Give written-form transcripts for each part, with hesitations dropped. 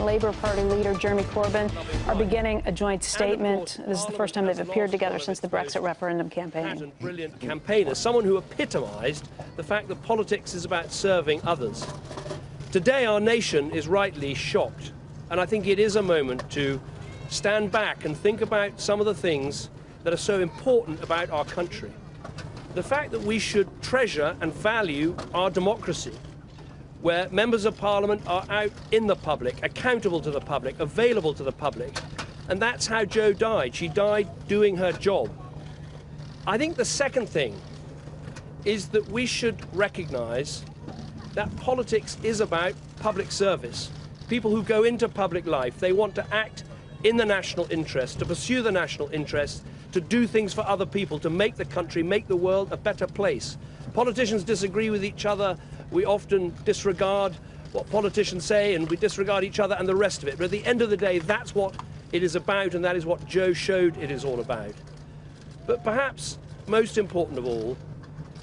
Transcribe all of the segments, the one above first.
Labour Party leader Jeremy Corbyn are beginning a joint statement. This is the first time they've appeared together since the Brexit referendum campaign. Brilliant campaigner, someone who epitomised the fact that politics is about serving others. Today our nation is rightly shocked, and I think it is a moment to stand back and think about some of the things that are so important about our country. The fact that we should treasure and value our democracy, where members of Parliament are out in the public, accountable to the public, available to the public. And that's how Jo died. She died doing her job. I think the second thing is that we should recognise that politics is about public service. People who go into public life, they want to act in the national interest, to pursue the national interest, to do things for other people, to make the country, make the world a better place. Politicians disagree with each other. We often disregard what politicians say, and we disregard each other and the rest of it. But at the end of the day, that's what it is about, and that is what Jo showed it is all about. But perhaps most important of all,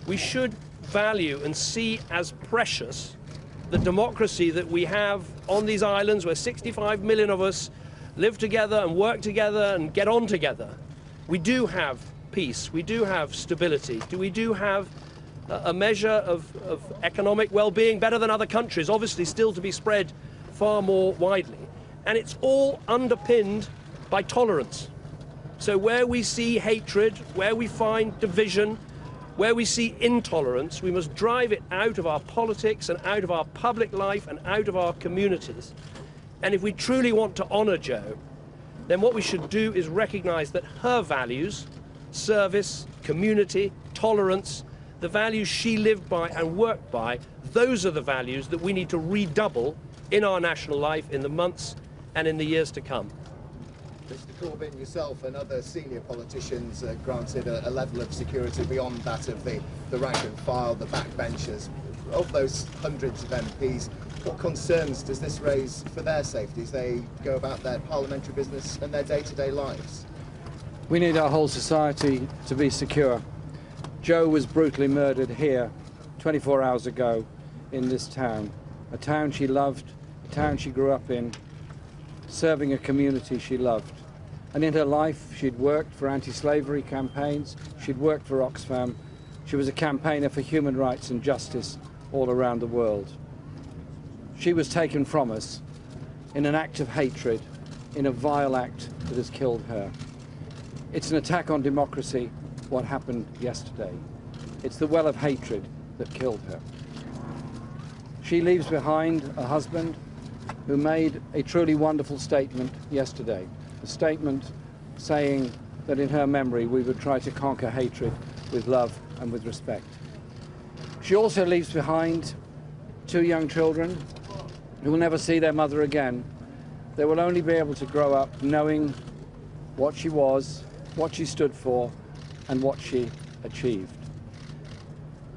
we should value and see as precious the democracy that we have on these islands, where 65 million of us live together and work together and get on together. We do have peace, we do have stability, we do have a measure of economic well-being better than other countries, obviously still to be spread far more widely. And it's all underpinned by tolerance. So where we see hatred, where we find division, where we see intolerance, we must drive it out of our politics and out of our public life and out of our communities. And if we truly want to honour Jo, then what we should do is recognise that her values, service, community, tolerance, the values she lived by and worked by, those are the values that we need to redouble in our national life in the months and in the years to come. Mr. Corbyn, yourself and other senior politicians granted a level of security beyond that of the rank and file, the backbenchers. Of those hundreds of MPs, what concerns does this raise for their safety as they go about their parliamentary business and their day-to-day lives? We need our whole society to be secure. Jo was brutally murdered here 24 hours ago in this town, a town she loved, a town she grew up in, serving a community she loved. And in her life, she'd worked for anti-slavery campaigns, she'd worked for Oxfam, she was a campaigner for human rights and justice all around the world. She was taken from us in an act of hatred, in a vile act that has killed her. It's an attack on democracy, what happened yesterday. It's the well of hatred that killed her. She leaves behind a husband who made a truly wonderful statement yesterday, a statement saying that in her memory we would try to conquer hatred with love and with respect. She also leaves behind 2 young children who will never see their mother again. They will only be able to grow up knowing what she was, what she stood for, and what she achieved.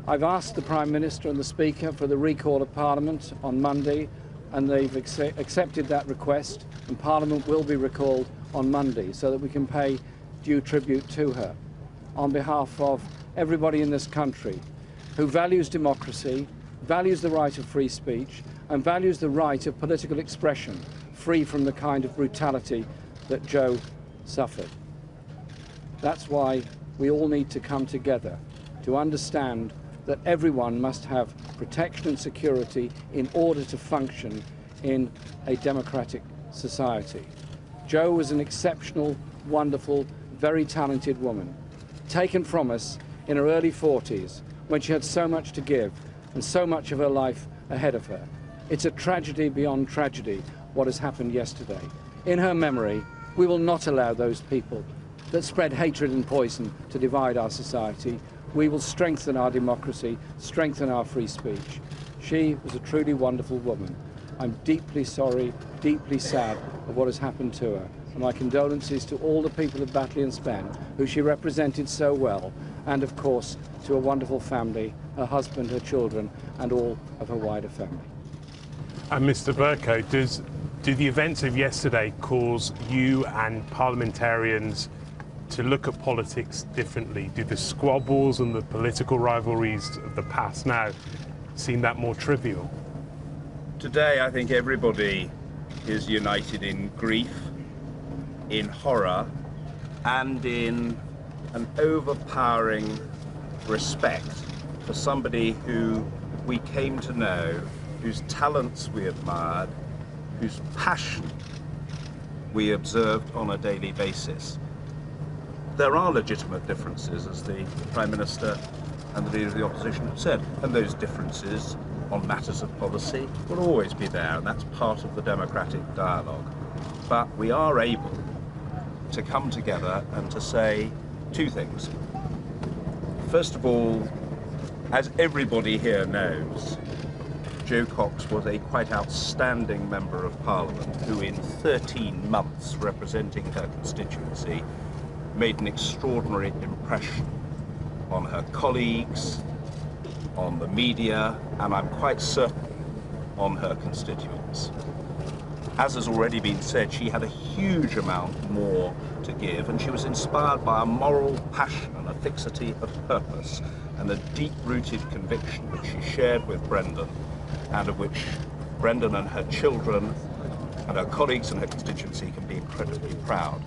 I've asked the Prime Minister and the Speaker for the recall of Parliament on Monday, and they've accepted that request, and Parliament will be recalled on Monday so that we can pay due tribute to her on behalf of everybody in this country who values democracy, values the right of free speech, and values the right of political expression free from the kind of brutality that Jo suffered. That's why we all need to come together to understand that everyone must have protection and security in order to function in a democratic society. Jo was an exceptional, wonderful, very talented woman, taken from us in her early 40s when she had so much to give and so much of her life ahead of her. It's a tragedy beyond tragedy what has happened yesterday. In her memory, we will not allow those people that spread hatred and poison to divide our society. We will strengthen our democracy, strengthen our free speech. She was a truly wonderful woman. I'm deeply sorry, deeply sad of what has happened to her. And my condolences to all the people of Batley and Spen, who she represented so well, and of course to a wonderful family, her husband, her children, and all of her wider family. And Mr. Bercow, do the events of yesterday cause you and parliamentarians to look at politics differently? Do the squabbles and the political rivalries of the past now seem that more trivial? Today, I think everybody is united in grief, in horror, and in an overpowering respect for somebody who we came to know, whose talents we admired, whose passion we observed on a daily basis. There are legitimate differences, as the Prime Minister and the Leader of the Opposition have said, and those differences on matters of policy will always be there, and that's part of the democratic dialogue. But we are able to come together and to say two things. First of all, as everybody here knows, Jo Cox was a quite outstanding Member of Parliament who in 13 months representing her constituency made an extraordinary impression on her colleagues, on the media, and I'm quite certain on her constituents. As has already been said, she had a huge amount more to give, and she was inspired by a moral passion and a fixity of purpose and a deep-rooted conviction which she shared with Brendan, and of which Brendan and her children and her colleagues and her constituency can be incredibly proud.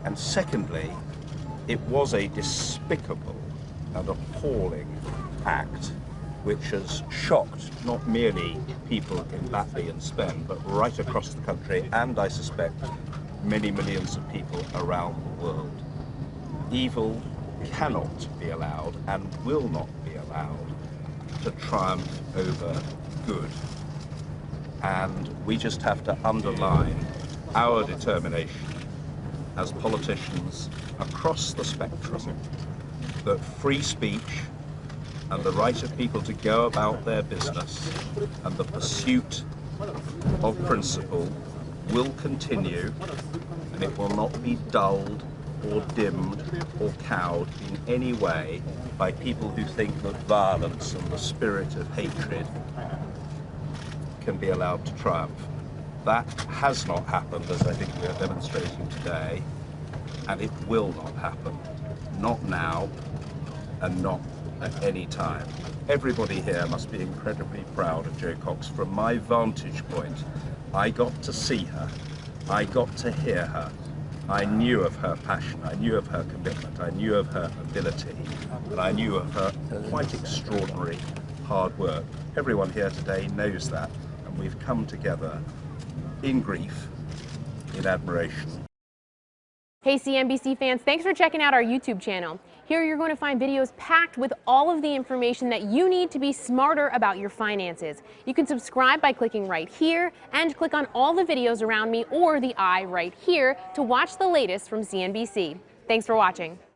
And secondly, it was a despicable and appalling act which has shocked not merely people in Batley and Spen, but right across the country, and I suspect many millions of people around the world. Evil cannot be allowed and will not be allowed to triumph over good. And we just have to underline our determination as politicians across the spectrum that free speech and the right of people to go about their business and the pursuit of principle will continue, and it will not be dulled or dimmed or cowed in any way by people who think that violence and the spirit of hatred can be allowed to triumph. That has not happened, as I think we are demonstrating today, and it will not happen. Not now, and not at any time. Everybody here must be incredibly proud of Jo Cox. From my vantage point, I got to see her, I got to hear her, I knew of her passion, I knew of her commitment, I knew of her ability, and I knew of her quite extraordinary hard work. Everyone here today knows that, and we've come together in grief, in admiration. Hey CNBC fans, thanks for checking out our YouTube channel. Here you're going to find videos packed with all of the information that you need to be smarter about your finances. You can subscribe by clicking right here and click on all the videos around me or the eye right here to watch the latest from CNBC. Thanks for watching.